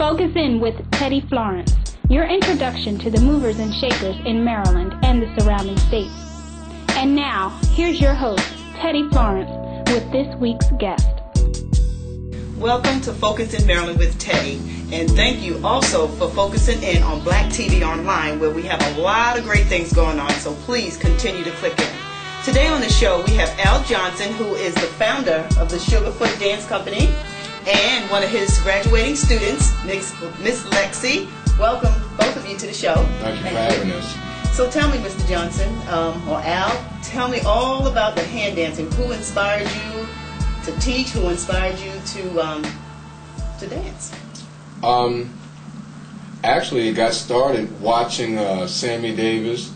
Focus In with Teddi Florence, your introduction to the movers and shakers in Maryland and the surrounding states. And now, here's your host, Teddi Florence, with this week's guest. Welcome to Focus in Maryland with Teddi, and thank you also for focusing in on Black TV Online, where we have a lot of great things going on, so please continue to click in. Today on the show, we have Al Johnson, who is the founder of the Sugarfoot Dance Company, and one of his graduating students, Miss Lexi. Welcome, both of you, to the show. Thank you for having us. So tell me, Mr. Johnson, or Al, tell me all about the hand dancing. Who inspired you to teach? Who inspired you to dance? Actually, it got started watching Sammy Davis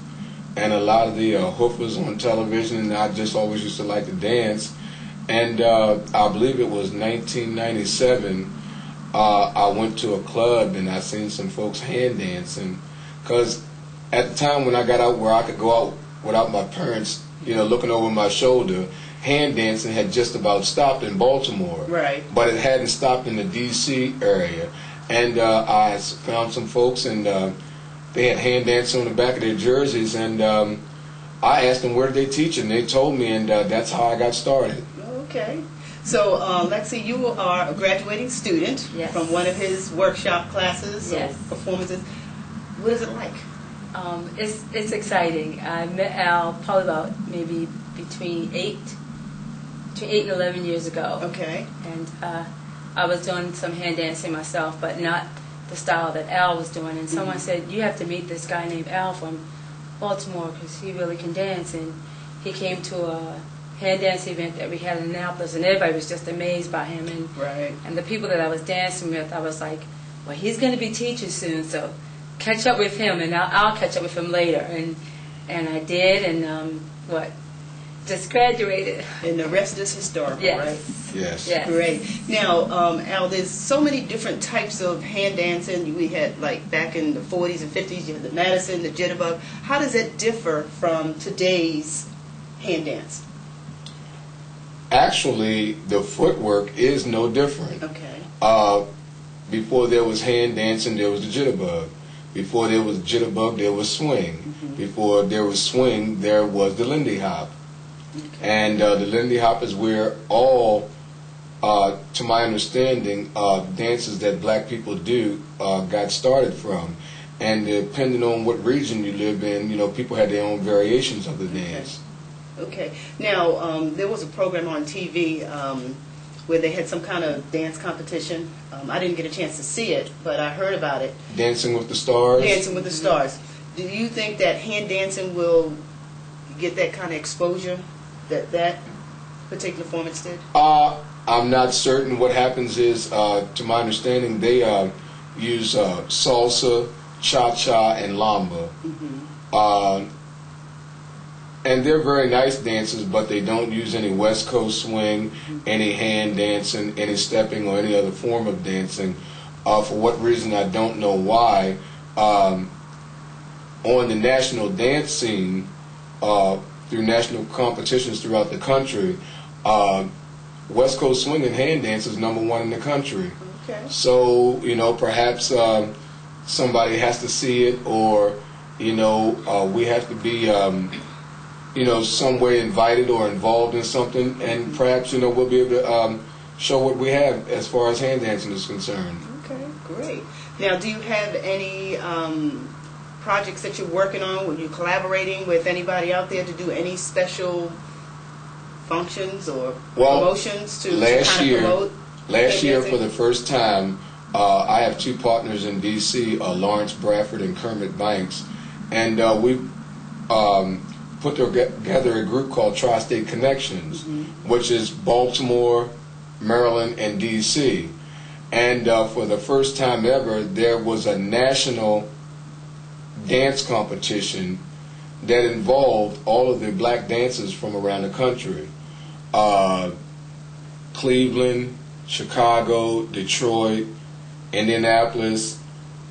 and a lot of the hoofers on television, and I just always used to like to dance. And I believe it was 1997, I went to a club and I seen some folks hand dancing, because at the time when I got out where I could go out without my parents, looking over my shoulder, hand dancing had just about stopped in Baltimore. Right. But it hadn't stopped in the D.C. area. And I found some folks, and they had hand dancing on the back of their jerseys, and I asked them where did they teach it, and they told me, and that's how I got started. Okay. So, Lexi, you are a graduating student from one of his workshop classes or performances. What is it like? It's exciting. I met Al probably about maybe between 8 and 11 years ago. Okay. And I was doing some hand dancing myself, but not the style that Al was doing. And someone said, you have to meet this guy named Al from Baltimore because he really can dance. And he came to a hand dance event that we had in Annapolis, and everybody was just amazed by him. And the people that I was dancing with, I was like, well, he's going to be teaching soon, so catch up with him, and I'll catch up with him later. And I did, and just graduated. And the rest is historical, right? Yes. Great. Now, Al, there's so many different types of hand dancing. We had, like, back in the 40s and 50s, you had the Madison, the jitterbug. How does it differ from today's hand dance? Actually, the footwork is no different. Okay. Before there was hand dancing, there was the jitterbug. Before there was jitterbug, there was swing. Mm-hmm. Before there was swing, there was the Lindy Hop. Okay. And the Lindy Hop is where all, to my understanding, dances that black people do got started from. And depending on what region you live in, people had their own variations of the dance. Okay. Now, there was a program on TV where they had some kind of dance competition. I didn't get a chance to see it, but I heard about it. Dancing with the Stars? Dancing with the Stars. Do you think that hand dancing will get that kind of exposure that particular performance did? I'm not certain. What happens is, to my understanding, they use salsa, cha-cha, and lamba. Mm-hmm. And they're very nice dancers, but they don't use any West Coast swing, any hand dancing, any stepping, or any other form of dancing. For what reason, I don't know why. On the national dance scene, through national competitions throughout the country, West Coast swing and hand dance is #1 in the country. Okay. So, perhaps somebody has to see it, or, we have to be... some way invited or involved in something, and perhaps, we'll be able to show what we have as far as hand dancing is concerned. Okay, great. Now, do you have any projects that you're working on? Were you collaborating with anybody out there to do any special functions or promotions to promote? Last year, for the first time, I have two partners in D.C., Lawrence Bradford and Kermit Banks, and we put together a group called Tri-State Connections, which is Baltimore, Maryland, and D.C. And for the first time ever, there was a national dance competition that involved all of the black dancers from around the country. Cleveland, Chicago, Detroit, Indianapolis,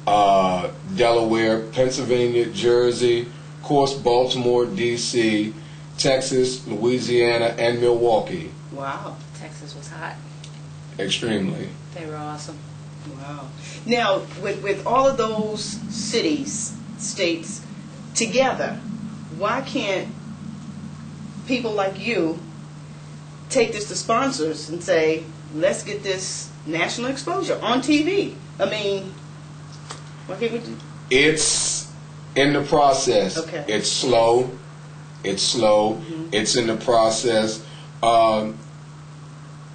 Delaware, Pennsylvania, Jersey, of course, Baltimore, D.C., Texas, Louisiana, and Milwaukee. Wow. Texas was hot. Extremely. They were awesome. Wow. Now, with all of those cities, states together, why can't people like you take this to sponsors and say, let's get this national exposure on TV? I mean, why can't we do? It's in the process. Okay. It's slow. It's slow. Mm-hmm. It's in the process.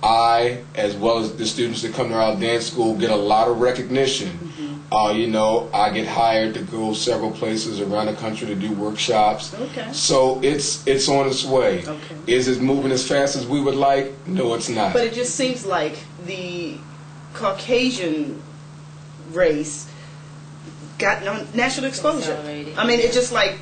I, as well as the students that come to our dance school, get a lot of recognition. Mm-hmm. You know, I get hired to go several places around the country to do workshops. Okay. So it's on its way. Okay. Is it moving as fast as we would like? No, it's not. But it just seems like the Caucasian race got national exposure. I mean, it's just like,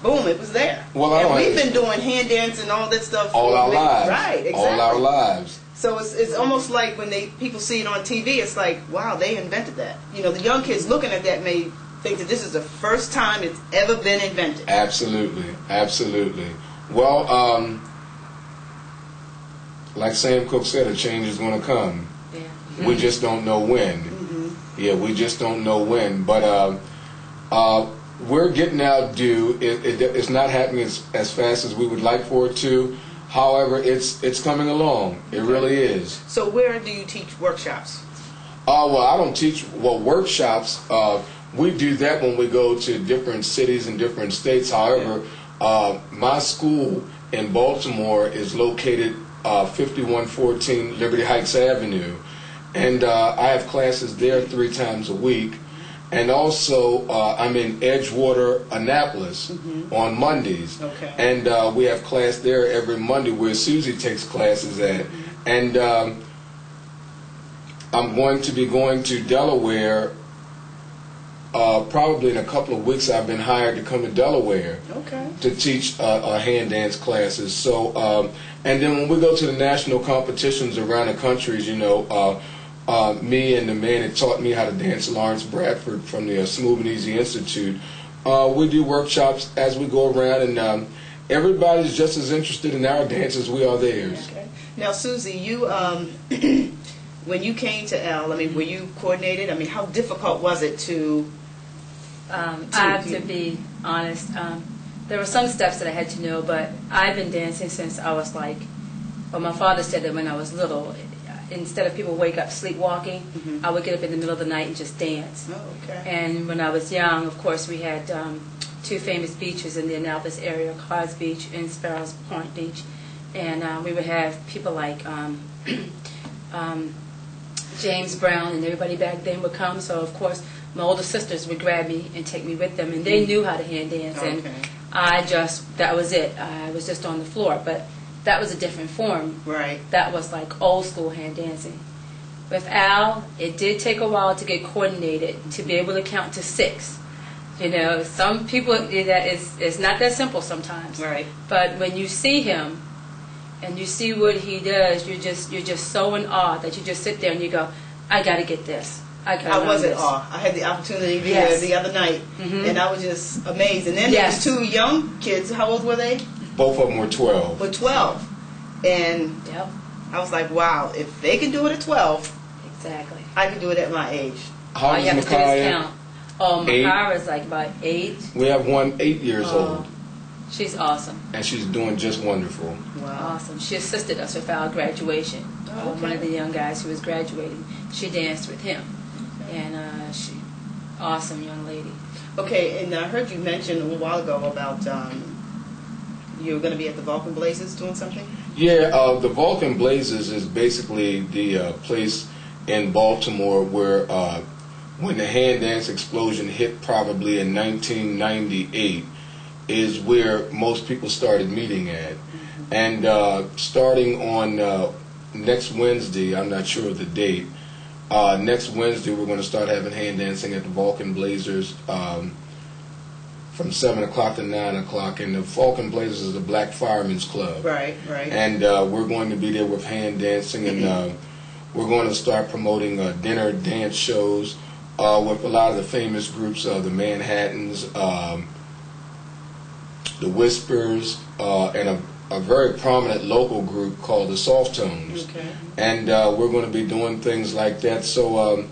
boom, it was there. Well, and we've been doing hand dance and all that stuff all our lives. Right, exactly. All our lives. So it's almost like when people see it on TV, it's like, wow, they invented that. You know, the young kids looking at that may think that this is the first time it's ever been invented. Absolutely, absolutely. Well, like Sam Cooke said, a change is going to come. Yeah. Mm-hmm. We just don't know when. Mm-hmm. Yeah, we just don't know when. But we're getting our due. It's not happening as fast as we would like for it to. However, it's coming along. It really is. So where do you teach workshops? Well, I don't teach workshops. We do that when we go to different cities and different states. However, my school in Baltimore is located 5114 Liberty Heights Avenue, and I have classes there 3 times a week. And also, I'm in Edgewater, Annapolis, on Mondays. Okay. And we have class there every Monday where Susie takes classes at. And I'm going to be going to Delaware probably in a couple of weeks. I've been hired to come to Delaware to teach hand dance classes. So, and then when we go to the national competitions around the country, you know, me and the man that taught me how to dance, Lawrence Bradford from the Smooth and Easy Institute, we do workshops as we go around, and everybody's just as interested in our dance as we are theirs. Okay. Now, Susie, you when you came to L, I mean, were you coordinated? I mean, how difficult was it to? I have to be honest. There were some steps that I had to know, but I've been dancing since I was like. Well, my father said that when I was little. Instead of people wake up sleepwalking, I would get up in the middle of the night and just dance. Oh, okay. And when I was young, of course, we had 2 famous beaches in the Annapolis area, Carr's Beach and Sparrows Point Beach. And we would have people like James Brown and everybody back then would come. So, of course, my older sisters would grab me and take me with them. And they knew how to hand dance. Okay. And that was it. I was just on the floor. But that was a different form. Right. That was like old school hand dancing. With Al, it did take a while to get coordinated, to be able to count to 6. You know, some people, it's not that simple sometimes. Right. But when you see him and you see what he does, you're just so in awe that you just sit there and you go, I got to get this. I was in awe. I had the opportunity to be there the other night, and I was just amazed. And then there was 2 young kids. How old were they? Both of them were 12. Were 12. And I was like, wow, if they can do it at 12, exactly, I can do it at my age. How old is Micaiah? Oh, Micaiah is like about 8. We have one 8 years old. She's awesome. And she's doing just wonderful. Wow. Awesome. She assisted us with our graduation. One of the young guys who was graduating, she danced with him. And she, awesome young lady. Okay, and I heard you mention a little while ago about you're going to be at the Vulcan Blazers doing something? Yeah, the Vulcan Blazers is basically the place in Baltimore where when the hand dance explosion hit probably in 1998 is where most people started meeting at. And starting on next Wednesday, I'm not sure of the date, next Wednesday we're going to start having hand dancing at the Vulcan Blazers from 7 o'clock to 9 o'clock, and the Vulcan Blazers is a black firemen's club. Right, right. And we're going to be there with hand dancing, and we're going to start promoting dinner dance shows with a lot of the famous groups, the Manhattans, the Whispers, and a very prominent local group called the Soft Tones. Okay. And we're going to be doing things like that. So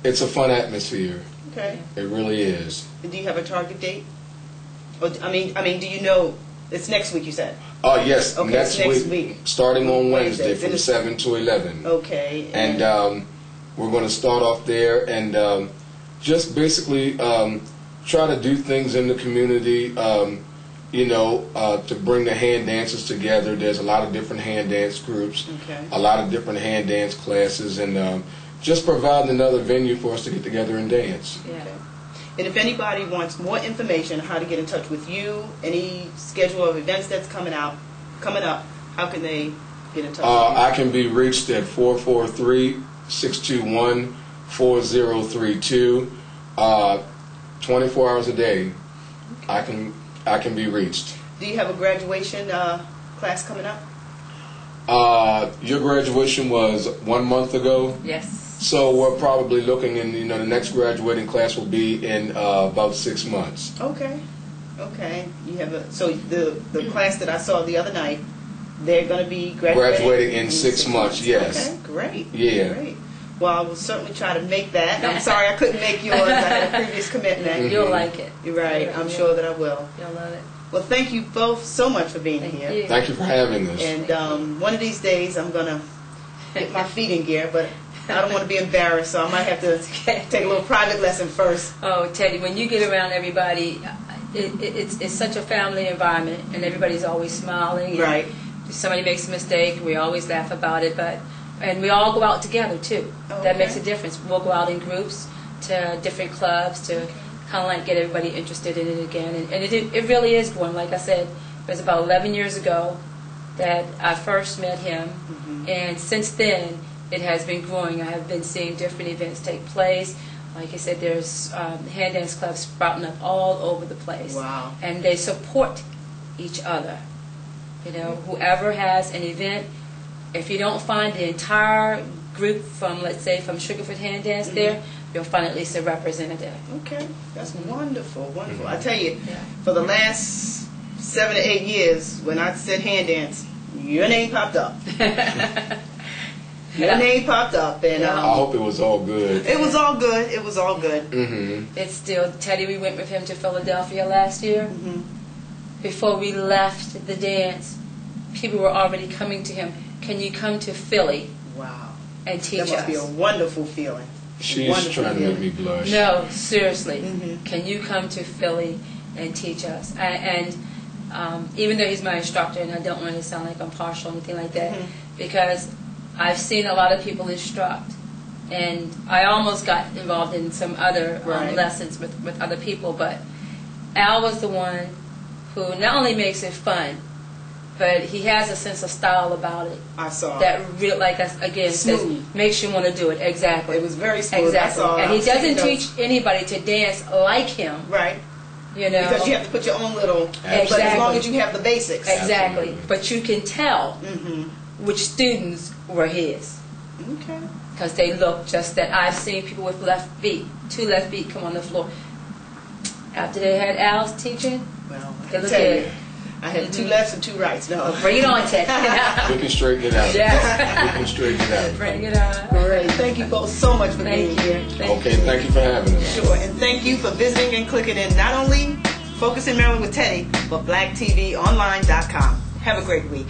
It's a fun atmosphere. Okay. It really is. Do you have a target date? Or, I mean, do you know? It's next week, you said. Oh yes, okay, next week, starting on Wednesday from 7 to 11. Okay. And we're going to start off there and just basically try to do things in the community. To bring the hand dancers together. There's a lot of different hand dance groups, a lot of different hand dance classes, and just providing another venue for us to get together and dance. Yeah. Okay. And if anybody wants more information on how to get in touch with you, any schedule of events that's coming up, how can they get in touch with you? I can be reached at 443-621-4032. 24 hours a day, I can be reached. Do you have a graduation class coming up? Your graduation was 1 month ago. Yes. So we're probably looking in, the next graduating class will be in about 6 months. Okay. You have the class that I saw the other night, they're going to be graduating in 6 months. Yes. Okay, great. Yeah. Great. Well, I will certainly try to make that. I'm sorry I couldn't make yours. I had a previous commitment. You'll like it. You're right. I'm sure that I will. You'll love it. Well, thank you both so much for being here. Thank you for having us. And one of these days I'm going to get my feet in gear, but I don't want to be embarrassed, so I might have to take a little private lesson first. Oh, Teddy, when you get around everybody, it's such a family environment, and everybody's always smiling. Right. If somebody makes a mistake, we always laugh about it, and we all go out together, too. Okay. That makes a difference. We'll go out in groups to different clubs to kind of like get everybody interested in it again. And it really is growing. Like I said, it was about 11 years ago that I first met him, and since then it has been growing. I have been seeing different events take place. Like I said, there's hand dance clubs sprouting up all over the place. Wow. And they support each other. Whoever has an event, if you don't find the entire group from, let's say, from Sugarfoot Hand Dance there, you'll find at least a representative. Okay, that's wonderful, wonderful. I tell you, for the last 7 to 8 years, when I said hand dance, your name popped up. Your name popped up, and I hope it was all good. It was all good. It was all good. It's still Teddy. We went with him to Philadelphia last year. Before we left the dance, people were already coming to him. Can you come to Philly? Wow. And teach us? That must be a wonderful feeling. She's trying to make me blush. No, seriously. Can you come to Philly and teach us? And even though he's my instructor, and I don't want to sound like I'm partial or anything like that, because I've seen a lot of people instruct, and I almost got involved in some other lessons with other people, but Al was the one who not only makes it fun, but he has a sense of style about it. I saw that real, like again, says, makes you want to do it. Exactly. It was very smooth. Exactly. I saw, and he doesn't teach anybody to dance like him. Right. Because you have to put your own little. But as long as you have the basics. Exactly. Absolutely. But you can tell which students were his. Okay. Because they look just that. I've seen people with two left feet come on the floor. After they had Al's teaching, well, they look good. I had 2 lefts and 2 rights. No. Bring it on, Ted. We can straighten it out. Yes. We can straighten it out. Bring it on. Great. Thank you both so much for being here. Thank you for having us. Sure. And thank you for visiting and clicking in not only Focus in Maryland with Teddy, but BlackTVOnline.com. Have a great week.